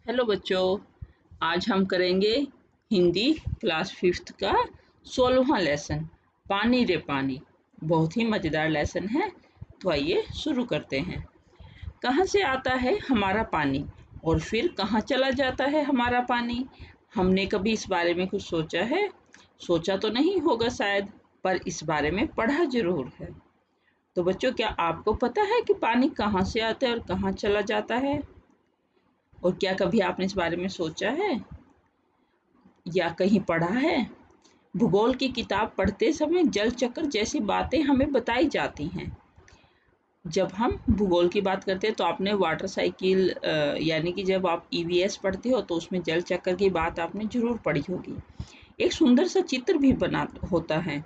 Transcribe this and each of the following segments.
Hello बच्चों, आज हम करेंगे हिंदी क्लास 5th का 16वां लेसन पानी रे पानी। बहुत ही मज़ेदार लेसन है, तो आइए शुरू करते हैं। कहाँ से आता है हमारा पानी और फिर कहाँ चला जाता है हमारा पानी? हमने कभी इस बारे में कुछ सोचा है? सोचा तो नहीं होगा शायद, पर इस बारे में पढ़ा जरूर है। तो बच्चों, क्या आपको पता है कि पानी कहाँ से आता है और कहाँ चला जाता है? और क्या कभी आपने इस बारे में सोचा है या कहीं पढ़ा है? भूगोल की किताब पढ़ते समय जल चक्र जैसी बातें हमें बताई जाती हैं। जब हम भूगोल की बात करते हैं तो आपने वाटर साइकिल यानी कि जब आप ईवीएस पढ़ते हो तो उसमें जल चक्र की बात आपने जरूर पढ़ी होगी। एक सुंदर सा चित्र भी बना होता है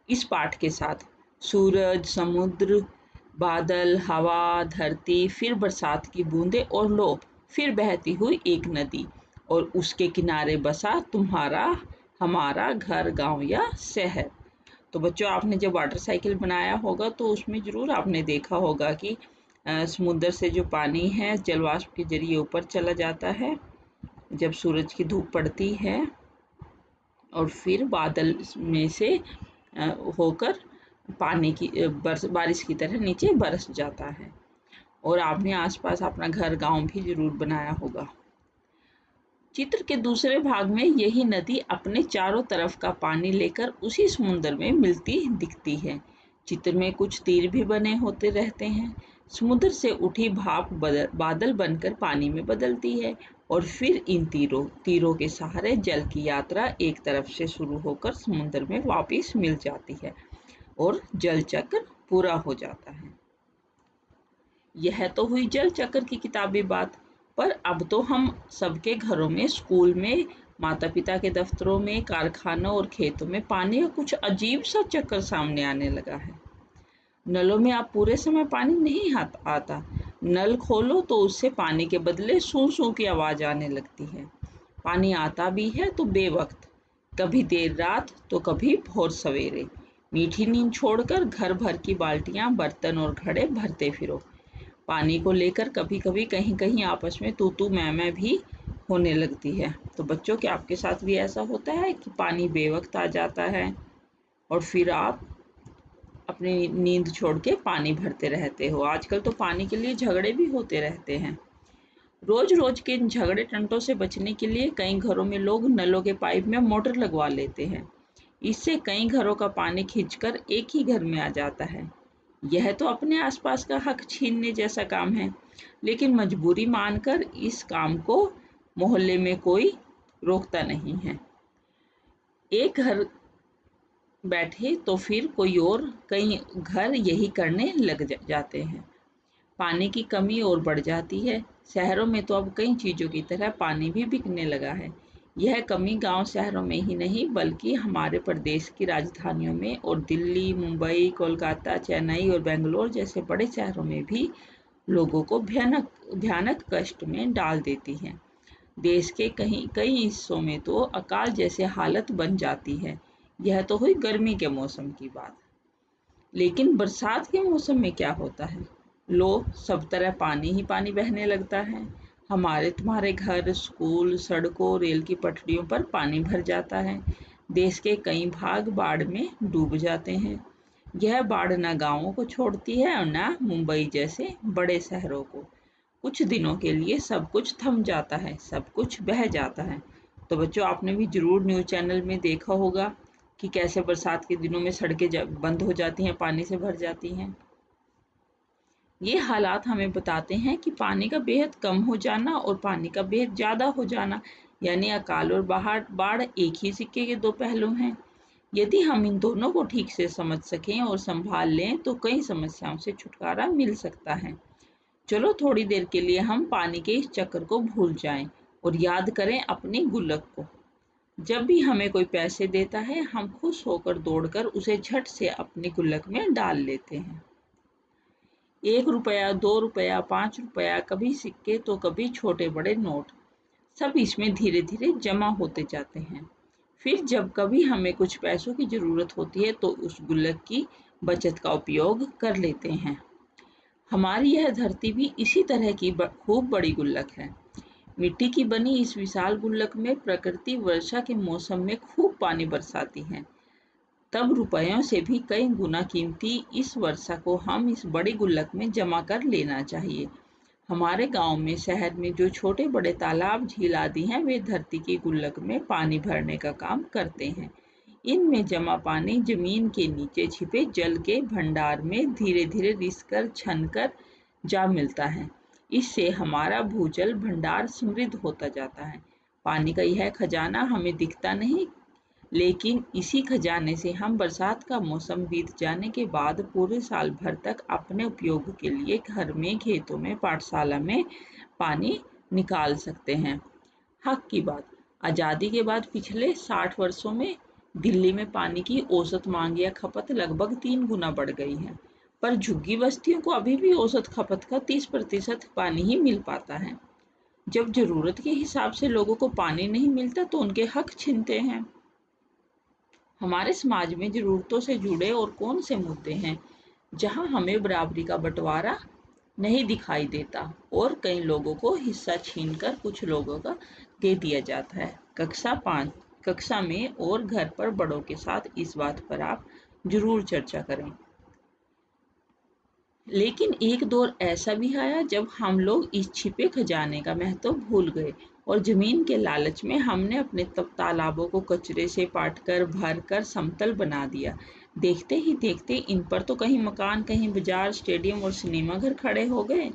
इस पाठ के साथ। सूरज, समुद्र, बादल, हवा, धरती, फिर बरसात की बूंदें और लो, फिर बहती हुई एक नदी और उसके किनारे बसा तुम्हारा हमारा घर, गांव या शहर। तो बच्चों, आपने जब वाटर साइकिल बनाया होगा तो उसमें ज़रूर आपने देखा होगा कि समुद्र से जो पानी है जल वाष्प के जरिए ऊपर चला जाता है जब सूरज की धूप पड़ती है, और फिर बादल में से होकर पानी की बारिश की तरह नीचे बरस जाता है। और आपने आसपास अपना घर, गांव भी जरूर बनाया होगा। चित्र के दूसरे भाग में यही नदी अपने चारों तरफ का पानी लेकर उसी समुद्र में मिलती दिखती है। चित्र में कुछ तीर भी बने होते रहते हैं। समुद्र से उठी भाप बादल बनकर पानी में बदलती है और फिर इन तीरों के सहारे जल की यात्रा एक तरफ से शुरू होकर समुद्र में वापस मिल जाती है और जल चक्र पूरा हो जाता है। यह तो हुई जल चक्र की किताबी बात, पर अब तो हम सबके घरों में, स्कूल में, माता पिता के दफ्तरों में, कारखानों और खेतों में पानी का कुछ अजीब सा चक्कर सामने आने लगा है। नलों में अब पूरे समय पानी नहीं आता। नल खोलो तो उससे पानी के बदले सू सू की आवाज आने लगती है। पानी आता भी है तो बेवक्त, कभी देर रात तो कभी भोर सवेरे। मीठी नींद छोड़कर घर भर की बाल्टियां, बर्तन और घड़े भरते फिरो। पानी को लेकर कभी कभी कहीं कहीं आपस में तू तू मैं भी होने लगती है। तो बच्चों, क्या आपके साथ भी ऐसा होता है कि पानी बेवक्त आ जाता है और फिर आप अपनी नींद छोड़ के पानी भरते रहते हो? आजकल तो पानी के लिए झगड़े भी होते रहते हैं। रोज रोज के इन झगड़े टंटों से बचने के लिए कई घरों में लोग नलों के पाइप में मोटर लगवा लेते हैं। इससे कई घरों का पानी खींचकर एक ही घर में आ जाता है। यह तो अपने आसपास का हक छीनने जैसा काम है, लेकिन मजबूरी मानकर इस काम को मोहल्ले में कोई रोकता नहीं है। एक घर बैठे तो फिर कोई और कई घर यही करने लग जाते हैं। पानी की कमी और बढ़ जाती है। शहरों में तो अब कई चीज़ों की तरह पानी भी बिकने लगा है। यह कमी गांव शहरों में ही नहीं बल्कि हमारे प्रदेश की राजधानियों में और दिल्ली, मुंबई, कोलकाता, चेन्नई और बेंगलोर जैसे बड़े शहरों में भी लोगों को भयानक भयानक कष्ट में डाल देती है। देश के कई हिस्सों में तो अकाल जैसे हालत बन जाती है। यह तो हुई गर्मी के मौसम की बात। लेकिन बरसात के मौसम में क्या होता है? लो, सब तरह पानी ही पानी बहने लगता है। हमारे तुम्हारे घर, स्कूल, सड़कों, रेल की पटरियों पर पानी भर जाता है। देश के कई भाग बाढ़ में डूब जाते हैं। यह बाढ़ न गांवों को छोड़ती है और न मुंबई जैसे बड़े शहरों को। कुछ दिनों के लिए सब कुछ थम जाता है, सब कुछ बह जाता है। तो बच्चों, आपने भी जरूर न्यूज़ चैनल में देखा होगा कि कैसे बरसात के दिनों में सड़कें बंद हो जाती हैं, पानी से भर जाती हैं। ये हालात हमें बताते हैं कि पानी का बेहद कम हो जाना और पानी का बेहद ज़्यादा हो जाना, यानी अकाल और बाढ़ एक ही सिक्के के दो पहलू हैं। यदि हम इन दोनों को ठीक से समझ सकें और संभाल लें तो कई समस्याओं से छुटकारा मिल सकता है। चलो, थोड़ी देर के लिए हम पानी के इस चक्कर को भूल जाएं और याद करें अपनी गुल्लक को। जब भी हमें कोई पैसे देता है, हम खुश होकर दौड़कर उसे झट से अपनी गुल्लक में डाल लेते हैं। 1 रुपया, 2 रुपया, 5 रुपया, कभी सिक्के तो कभी छोटे बड़े नोट, सब इसमें धीरे धीरे जमा होते जाते हैं। फिर जब कभी हमें कुछ पैसों की जरूरत होती है तो उस गुल्लक की बचत का उपयोग कर लेते हैं। हमारी यह धरती भी इसी तरह की खूब बड़ी गुल्लक है। मिट्टी की बनी इस विशाल गुल्लक में प्रकृति वर्षा के मौसम में खूब पानी बरसाती है। तब रुपयों से भी कई गुना कीमती इस वर्षा को हम इस बड़ी गुल्लक में जमा कर लेना चाहिए। हमारे गांव में, शहर में जो छोटे बड़े तालाब, झील आदि हैं, वे धरती की गुल्लक में पानी भरने का काम करते हैं। इनमें जमा पानी जमीन के नीचे छिपे जल के भंडार में धीरे धीरे रिसकर छनकर जा मिलता है। इससे हमारा भूजल भंडार समृद्ध होता जाता है। पानी का यह खजाना हमें दिखता नहीं, लेकिन इसी खजाने से हम बरसात का मौसम बीत जाने के बाद पूरे साल भर तक अपने उपयोग के लिए घर में, खेतों में, पाठशाला में पानी निकाल सकते हैं। हक की बात, आज़ादी के बाद पिछले 60 वर्षों में दिल्ली में पानी की औसत मांग या खपत लगभग 3 गुना बढ़ गई है, पर झुग्गी बस्तियों को अभी भी औसत खपत का 30% पानी ही मिल पाता है। जब जरूरत के हिसाब से लोगों को पानी नहीं मिलता तो उनके हक छिनते हैं। हमारे समाज में ज़रूरतों से जुड़े और कौन से मुद्दे हैं जहां हमें बराबरी का बंटवारा नहीं दिखाई देता और कई लोगों को हिस्सा छीनकर कुछ लोगों का दे दिया जाता है। कक्षा में और घर पर बड़ों के साथ इस बात पर आप जरूर चर्चा करें। लेकिन एक दौर ऐसा भी आया जब हम लोग इस छिपे खजाने का महत्व भूल गए और जमीन के लालच में हमने अपने तालाबों को कचरे से पाटकर भरकर समतल बना दिया। देखते ही देखते इन पर तो कहीं मकान, कहीं बाजार, स्टेडियम और सिनेमा घर खड़े हो गए।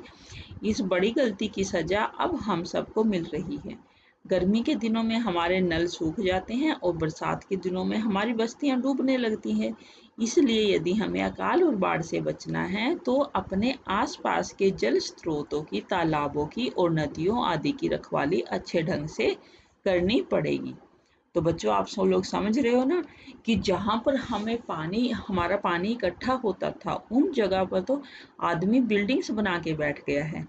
इस बड़ी गलती की सजा अब हम सबको मिल रही है। गर्मी के दिनों में हमारे नल सूख जाते हैं और बरसात के दिनों में हमारी बस्तियां डूबने लगती हैं। इसलिए यदि हमें अकाल और बाढ़ से बचना है तो अपने आसपास के जल स्रोतों की, तालाबों की और नदियों आदि की रखवाली अच्छे ढंग से करनी पड़ेगी। तो बच्चों, आप सब लोग समझ रहे हो ना कि जहाँ पर हमारा पानी इकट्ठा होता था, उन जगह पर तो आदमी बिल्डिंग्स बना के बैठ गया है।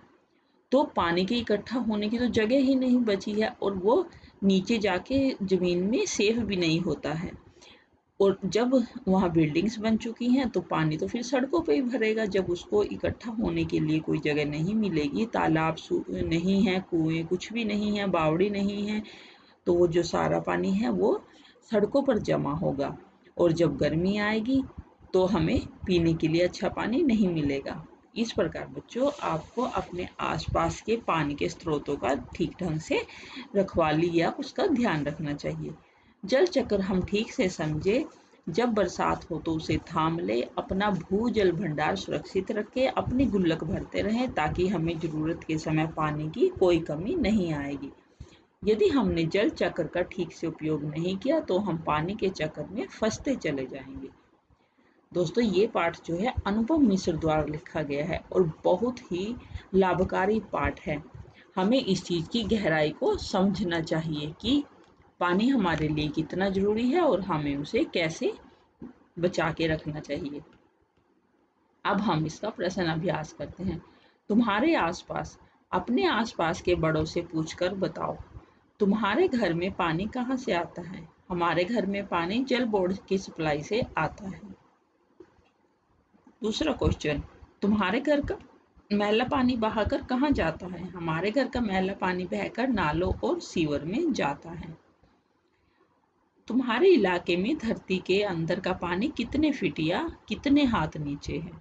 तो पानी के इकट्ठा होने की तो जगह ही नहीं बची है और वो नीचे जाके जमीन में सेफ भी नहीं होता है। और जब वहाँ बिल्डिंग्स बन चुकी हैं तो पानी तो फिर सड़कों पे ही भरेगा। जब उसको इकट्ठा होने के लिए कोई जगह नहीं मिलेगी, तालाब नहीं है, कुएं कुछ भी नहीं है, बावड़ी नहीं है, तो वो जो सारा पानी है वो सड़कों पर जमा होगा और जब गर्मी आएगी तो हमें पीने के लिए अच्छा पानी नहीं मिलेगा। इस प्रकार बच्चों, आपको अपने आसपास के पानी के स्रोतों का ठीक ढंग से रखवाली या उसका ध्यान रखना चाहिए। जल चक्र हम ठीक से समझे, जब बरसात हो तो उसे थाम ले, अपना भूजल भंडार सुरक्षित रखे, अपनी गुल्लक भरते रहें ताकि हमें जरूरत के समय पानी की कोई कमी नहीं आएगी। यदि हमने जल चक्र का ठीक से उपयोग नहीं किया तो हम पानी के चक्कर में फंसते चले जाएंगे। दोस्तों, ये पाठ जो है अनुभव मिश्र द्वारा लिखा गया है और बहुत ही लाभकारी पाठ है। हमें इस चीज़ की गहराई को समझना चाहिए कि पानी हमारे लिए कितना जरूरी है और हमें उसे कैसे बचा के रखना चाहिए। अब हम इसका प्रश्न अभ्यास करते हैं। तुम्हारे आसपास, अपने आसपास के बड़ों से पूछकर बताओ, तुम्हारे घर में पानी कहाँ से आता है? हमारे घर में पानी जल बोर्ड की सप्लाई से आता है। दूसरा क्वेश्चन, तुम्हारे घर का मैला पानी बहाकर कहाँ जाता है? हमारे घर का मैला पानी बहकर नालों और सीवर में जाता है। तुम्हारे इलाके में धरती के अंदर का पानी कितने फीट या कितने हाथ नीचे है?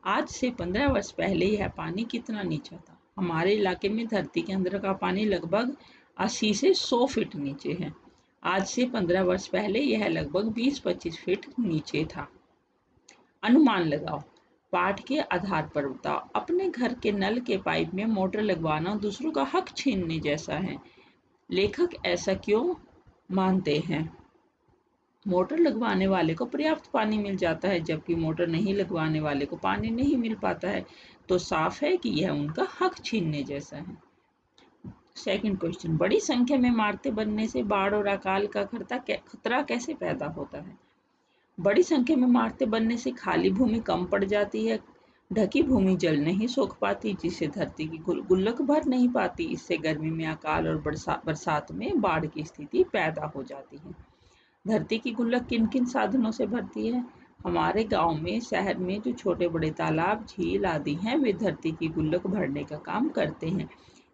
आज से 15 वर्ष पहले यह पानी कितना नीचा था? हमारे इलाके में धरती के अंदर का पानी लगभग 80 से 100 फीट नीचे है। आज से 15 वर्ष पहले यह लगभग 20-25 फीट नीचे था। अनुमान लगाओ, पाठ के आधार पर बताओ। अपने घर के नल के पाइप में मोटर लगवाना दूसरों का हक छीनने जैसा है। लेखक ऐसा क्यों मानते हैं? मोटर लगवाने वाले को पर्याप्त पानी मिल जाता है जबकि मोटर नहीं लगवाने वाले को पानी नहीं मिल पाता है, तो साफ है कि यह उनका हक छीनने जैसा है। सेकंड क्वेश्चन, बड़ी संख्या में इमारतें बनने से बाढ़ और अकाल का खतरा कैसे पैदा होता है? बड़ी संख्या में इमारतें बनने से खाली भूमि कम पड़ जाती है, ढकी भूमि जल नहीं सोख पाती, जिससे धरती की गुल्लक भर नहीं पाती। इससे गर्मी में अकाल और बरसात में बाढ़ की स्थिति पैदा हो जाती है। धरती की गुल्लक किन किन साधनों से भरती है? हमारे गांव में, शहर में जो छोटे बड़े तालाब, झील आदि हैं, वे धरती की गुल्लक भरने का काम करते हैं।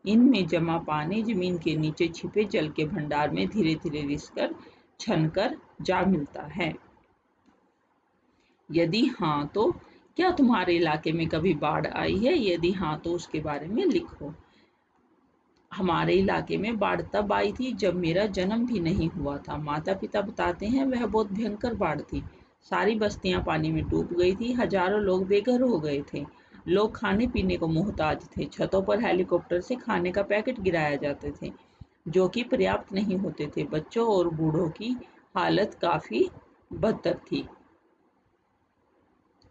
इनमें जमा पानी जमीन के नीचे छिपे जल के भंडार में धीरे धीरे रिसकर छनकर जा मिलता है। यदि हाँ तो क्या तुम्हारे इलाके में कभी बाढ़ आई है? यदि हाँ तो उसके बारे में लिखो। हमारे इलाके में बाढ़ तब आई थी जब मेरा जन्म भी नहीं हुआ था। माता पिता बताते हैं वह बहुत भयंकर बाढ़ थी। सारी बस्तियां पानी में डूब गई थी। हजारों लोग बेघर हो गए थे। लोग खाने पीने को मोहताज थे। छतों पर हेलीकॉप्टर से खाने का पैकेट गिराया जाते थे जो कि पर्याप्त नहीं होते थे। बच्चों और बूढ़ों की हालत काफी बदतर थी।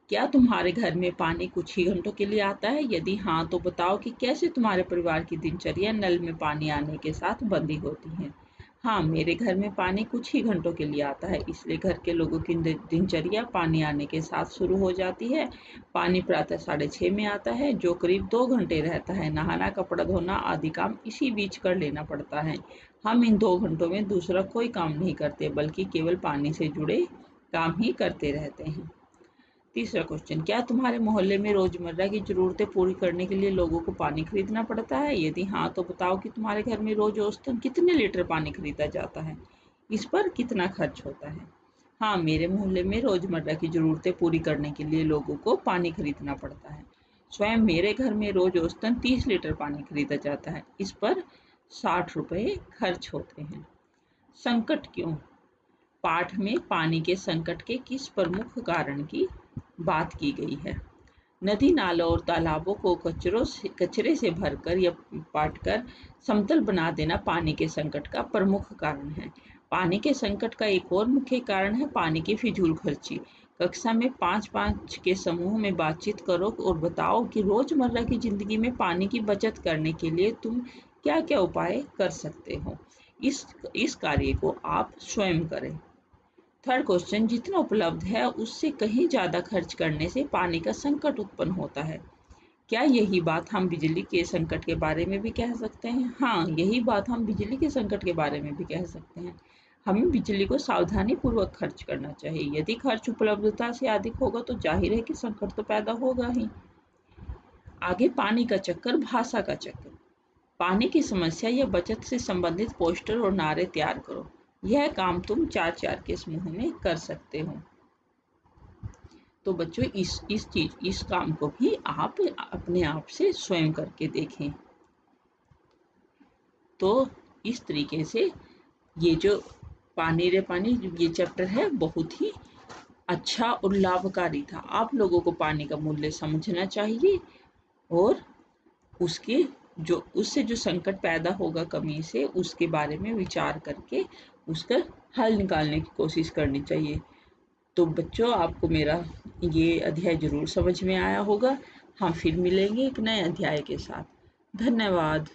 क्या तुम्हारे घर में पानी कुछ ही घंटों के लिए आता है? यदि हाँ तो बताओ कि कैसे तुम्हारे परिवार की दिनचर्या नल में पानी आने के साथ बंदी होती है। हाँ, मेरे घर में पानी कुछ ही घंटों के लिए आता है, इसलिए घर के लोगों की दिनचर्या पानी आने के साथ शुरू हो जाती है। पानी प्रातः 6:30 में आता है जो करीब 2 घंटे रहता है। नहाना, कपड़ा धोना आदि काम इसी बीच कर लेना पड़ता है। हम इन 2 घंटों में दूसरा कोई काम नहीं करते बल्कि केवल पानी से जुड़े काम ही करते रहते हैं। तीसरा क्वेश्चन, क्या तुम्हारे मोहल्ले में रोजमर्रा की जरूरतें पूरी करने के लिए लोगों को पानी खरीदना पड़ता है? यदि हाँ तो बताओ कि तुम्हारे घर में रोज औसतन कितने लीटर पानी खरीदा जाता है? इस पर कितना खर्च होता है? हाँ, मेरे मोहल्ले में रोजमर्रा की जरूरतें पूरी करने के लिए लोगों को पानी खरीदना पड़ता है। स्वयं मेरे घर में रोज औसतन 30 लीटर पानी खरीदा जाता है। इस पर 60 रुपए खर्च होते हैं। संकट क्यों? पाठ में पानी के संकट के किस प्रमुख कारण की बात की गई है? नदी, नालों और तालाबों को कचरे से भरकर या पाटकर समतल बना देना पानी के संकट का प्रमुख कारण है। पानी के संकट का एक और मुख्य कारण है पानी की फिजूल खर्ची। कक्षा में 5-5 के समूह में बातचीत करो और बताओ कि रोजमर्रा की जिंदगी में पानी की बचत करने के लिए तुम क्या-क्या उपाय कर सकते हो। इस कार्य को आप स्वयं करें। थर्ड क्वेश्चन, जितना उपलब्ध है उससे कहीं ज़्यादा खर्च करने से पानी का संकट उत्पन्न होता है। क्या यही बात हम बिजली के संकट के बारे में भी कह सकते हैं? हाँ, यही बात हम बिजली के संकट के बारे में भी कह सकते हैं। हमें बिजली को सावधानी पूर्वक खर्च करना चाहिए। यदि खर्च उपलब्धता से अधिक होगा तो जाहिर है कि संकट तो पैदा होगा ही। आगे पानी का चक्कर, भाषा का चक्कर। पानी की समस्या या बचत से संबंधित पोस्टर और नारे तैयार करो। यह काम तुम 4-4 के समूह में कर सकते हो। तो बच्चों इस काम को भी आप अपने आप से स्वयं करके देखें। तो इस तरीके से ये जो पानी रे पानी ये चैप्टर है बहुत ही अच्छा और लाभकारी था। आप लोगों को पानी का मूल्य समझना चाहिए और उसके उससे जो संकट पैदा होगा कमी से, उसके बारे में विचार करके उसका हल निकालने की कोशिश करनी चाहिए। तो बच्चों, आपको मेरा ये अध्याय ज़रूर समझ में आया होगा। हम फिर मिलेंगे एक नए अध्याय के साथ। धन्यवाद।